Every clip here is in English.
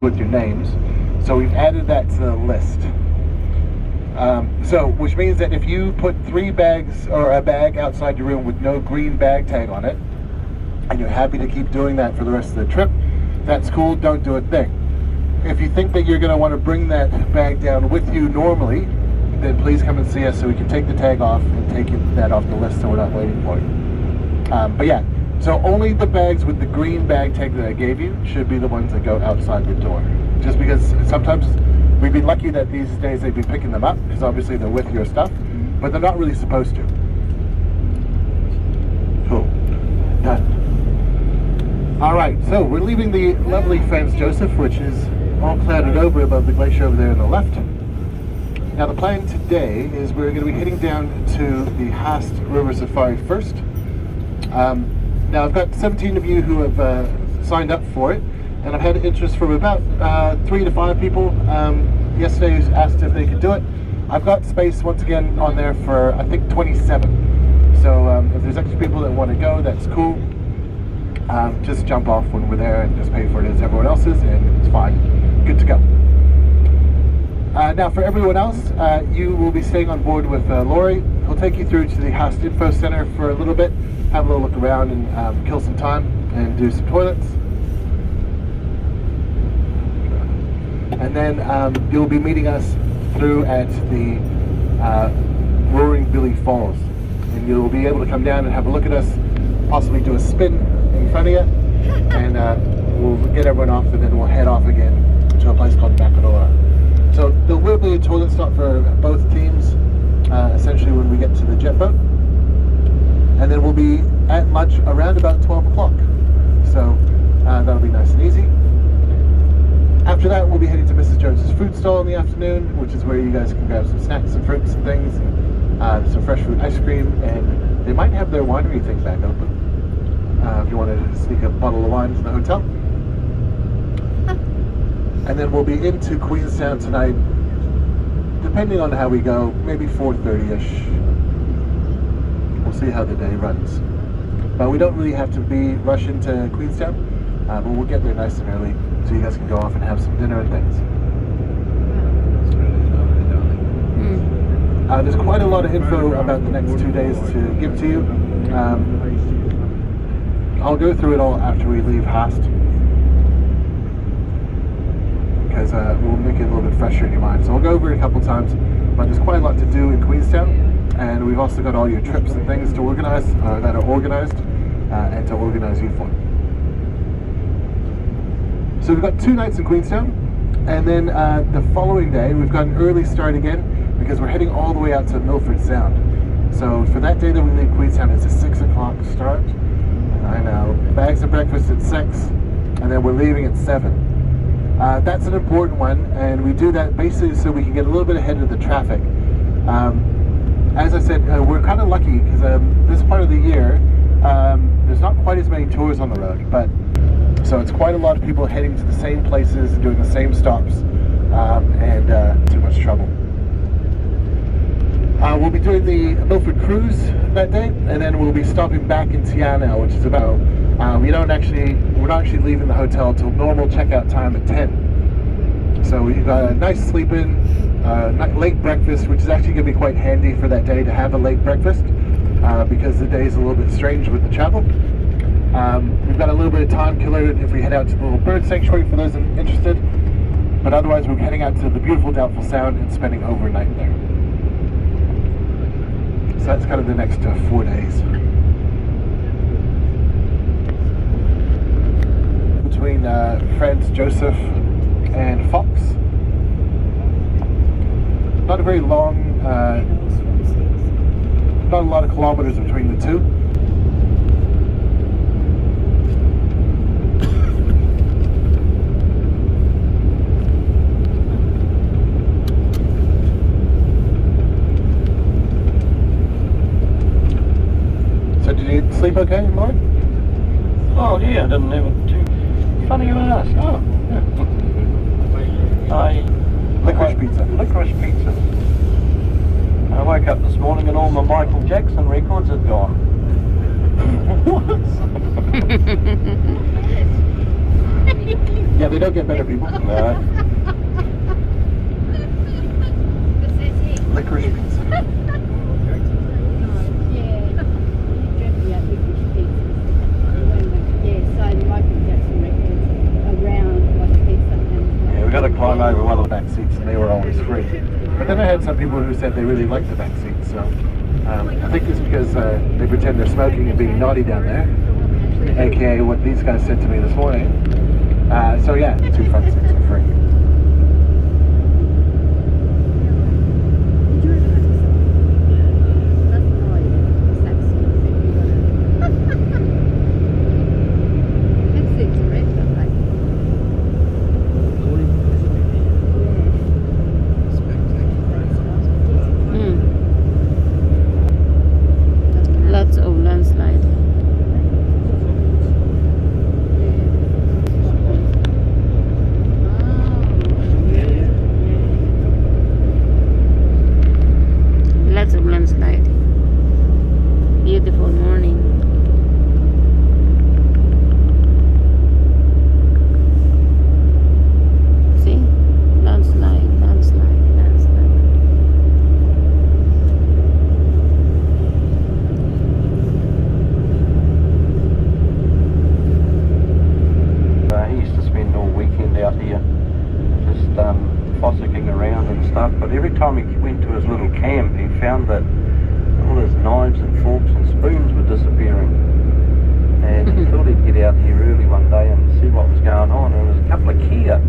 with your names. So we've added that to the list. Which means that if you put 3 bags or a bag outside your room with no green bag tag on it, and you're happy to keep doing that for the rest of the trip, that's cool, don't do a thing. If you think that you're going to want to bring that bag down with you normally, then please come and see us so we can take the tag off and take that off the list so we're not waiting for you. But yeah, so only the bags with the green bag tag that I gave you should be the ones that go outside the door. Just because sometimes we've been lucky that these days they've been picking them up, because obviously they're with your stuff, but they're not really supposed to. Cool. Done. Alright, so we're leaving the lovely Franz Josef, which is all clouded over above the glacier over there on the left. Now the plan today is we're going to be heading down to the Haast River Safari first. Now I've got 17 of you who have signed up for it, and I've had interest from about 3 to 5 people. Yesterday asked if they could do it. I've got space once again on there for I think 27. So if there's extra people that want to go, that's cool. Just jump off when we're there and just pay for it as everyone else is, and it's fine. Good to go. Now for everyone else, you will be staying on board with Laurie. He'll take you through to the Haast Info Center for a little bit, have a little look around and kill some time and do some toilets. And then you'll be meeting us through at the Roaring Billy Falls. And you'll be able to come down and have a look at us, possibly do a spin in front of you, and we'll get everyone off, and then we'll head off again to a place called Mackinac. So there will be a toilet stop for both teams, essentially when we get to the jet boat. And then we'll be at lunch around about 12 o'clock. So that'll be nice and easy. After that, we'll be heading to Mrs. Jones's food stall in the afternoon, which is where you guys can grab some snacks and fruits and things, and some fresh fruit ice cream, and they might have their winery thing back open if you want to sneak a bottle of wine to the hotel. And then we'll be into Queenstown tonight, depending on how we go, maybe 4:30ish. We'll see how the day runs. But we don't really have to rush into Queenstown, but we'll get there nice and early so you guys can go off and have some dinner and things. There's quite a lot of info about the next 2 days to give to you. I'll go through it all after we leave Haast, because we'll make it a little bit fresher in your mind. So I'll go over it a couple times, but there's quite a lot to do in Queenstown, and we've also got all your trips and things to organize that are organized and to organize you for. So we've got 2 nights in Queenstown, and then the following day we've got an early start again, because we're heading all the way out to Milford Sound. So for that day that we leave Queenstown, it's a 6 o'clock start. I know, bags of breakfast at 6, and then we're leaving at 7. That's an important one, and we do that basically so we can get a little bit ahead of the traffic. As I said, we're kind of lucky because this part of the year, there's not quite as many tours on the road, but so it's quite a lot of people heading to the same places and doing the same stops, and too much trouble. We'll be doing the Milford cruise that day, and then we'll be stopping back in Tiana, which is about, we're not actually leaving the hotel until normal checkout time at 10. So we've got a nice sleep in, late breakfast, which is actually going to be quite handy for that day to have a late breakfast, because the day is a little bit strange with the travel. We've got a little bit of time killer if we head out to the little bird sanctuary for those interested, but otherwise we're heading out to the beautiful Doubtful Sound and spending overnight there. So that's kind of the next 4 days. Between Franz Josef and Fox. Not a very long, not a lot of kilometers between the two. So did you sleep okay, Laurie? Oh yeah, I didn't have it too. Funny you ask. Oh, yeah. Licorice pizza. Licorice pizza. I woke up this morning and all my Michael Jackson records had gone. Yeah, they don't get better, people. No. Licorice pizza. Yeah, we got to climb over one of the Back seats, and they were always free. But then I had some people who said they really liked the back seats, so I think it's because they pretend they're smoking and being naughty down there, aka what these guys said to me this morning. So yeah, 2 front seats are free. Lots of landslide. Lots of landslide. Beautiful morning. See? Landslide, landslide, landslide. He used to spend all weekend out here just fossicking around and stuff, but every time he went to his little camp he found that all his knives and forks and spoons were disappearing, and he thought he'd get out here early one day and see what was going on. And there was a couple of Kia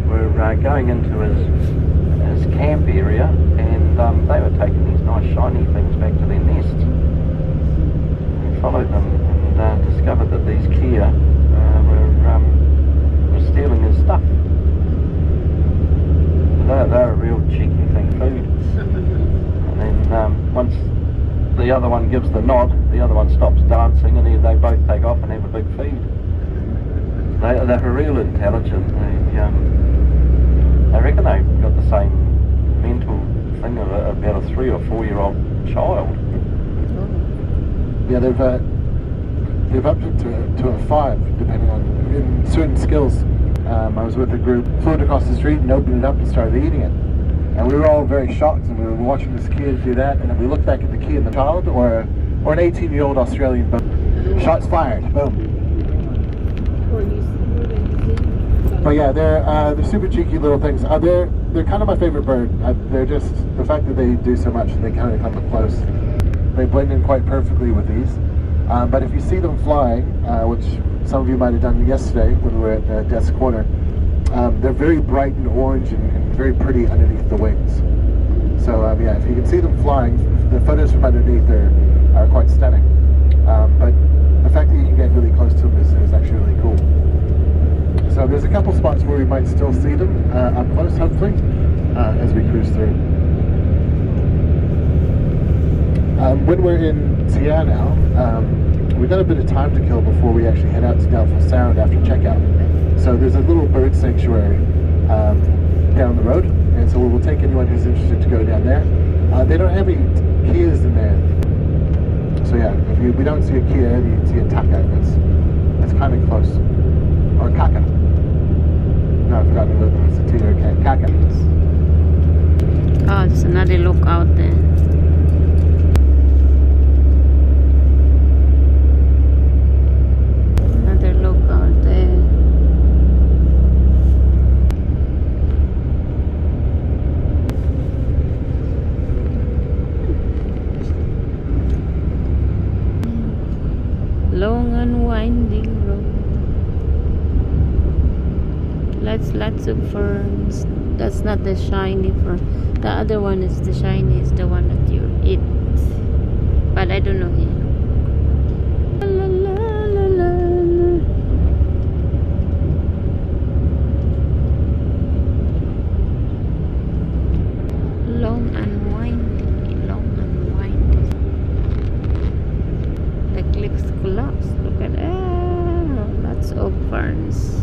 were going into his camp area, and they were taking these nice shiny things back to their nests. He followed them and discovered that these Kia were stealing his stuff. They're a real cheeky thing, food. And then once the other one gives the nod, the other one stops dancing, and they both take off and have a big feed. They're real intelligent. I reckon they've got the same mental thing of about a 3 or 4 year old child. Yeah, they've upped it to a 5, depending on in certain skills. I was with a group, flew it across the street and opened it up and started eating it. And we were all very shocked, and we were watching this kid do that, and then we looked back at the kid and the child, or an 18-year-old Australian, boom. Shots fired, boom. But yeah, they're super cheeky little things. They're kind of my favorite bird. They're just, the fact that they do so much and they kind of come up close. They blend in quite perfectly with these. But if you see them flying, which some of you might have done yesterday when we were at the Death's Corner, they're very bright and orange and very pretty underneath the wings. So yeah, if you can see them flying, the photos from underneath are quite stunning. But the fact that you can get really close to them is actually really cool. So there's a couple spots where we might still see them up close, hopefully, as we cruise through. When we're in Tia now, we've got a bit of time to kill before we actually head out to Doubtful Sound after checkout. So there's a little bird sanctuary down the road, and so we'll take anyone who's interested to go down there. They don't have any Kias in there. So yeah, if we don't see a Kia, you see a Taka. That's kind of close. Or Kaka. No, I forgot whether it's a T or a K. Kaka. Oh, there's another look out there. Another look out there. Long and winding road. Lots of ferns. That's not the shiny fern. The other one is the shiny, is the one that you eat. But I don't know here. La, la, la, la, la. Long and winding. Long and winding. The cliffs collapse. Look at that. Lots of ferns.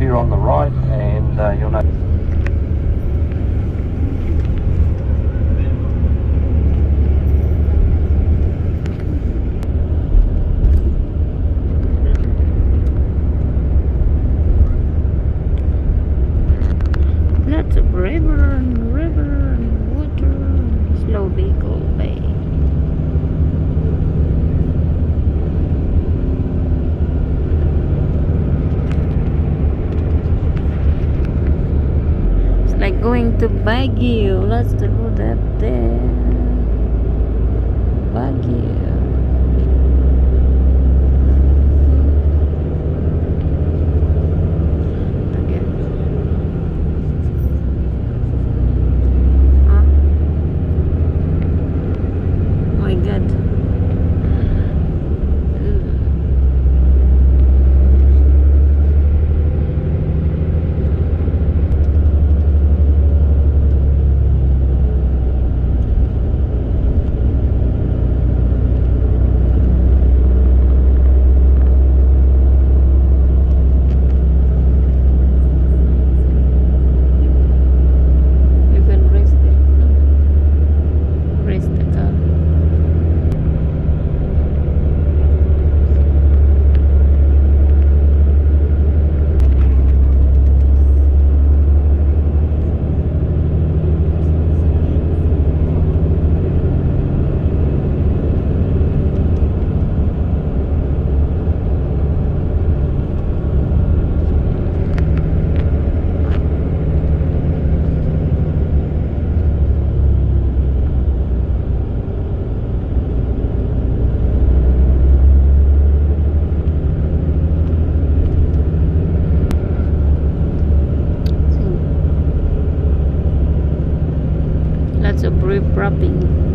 here on the right, and you'll know. Lots of river and water. Slow vehicle bay. It's like going to Baguio. Lots to go up there. Baguio. My God. You can rest there. Rest the car. Lots of repropping.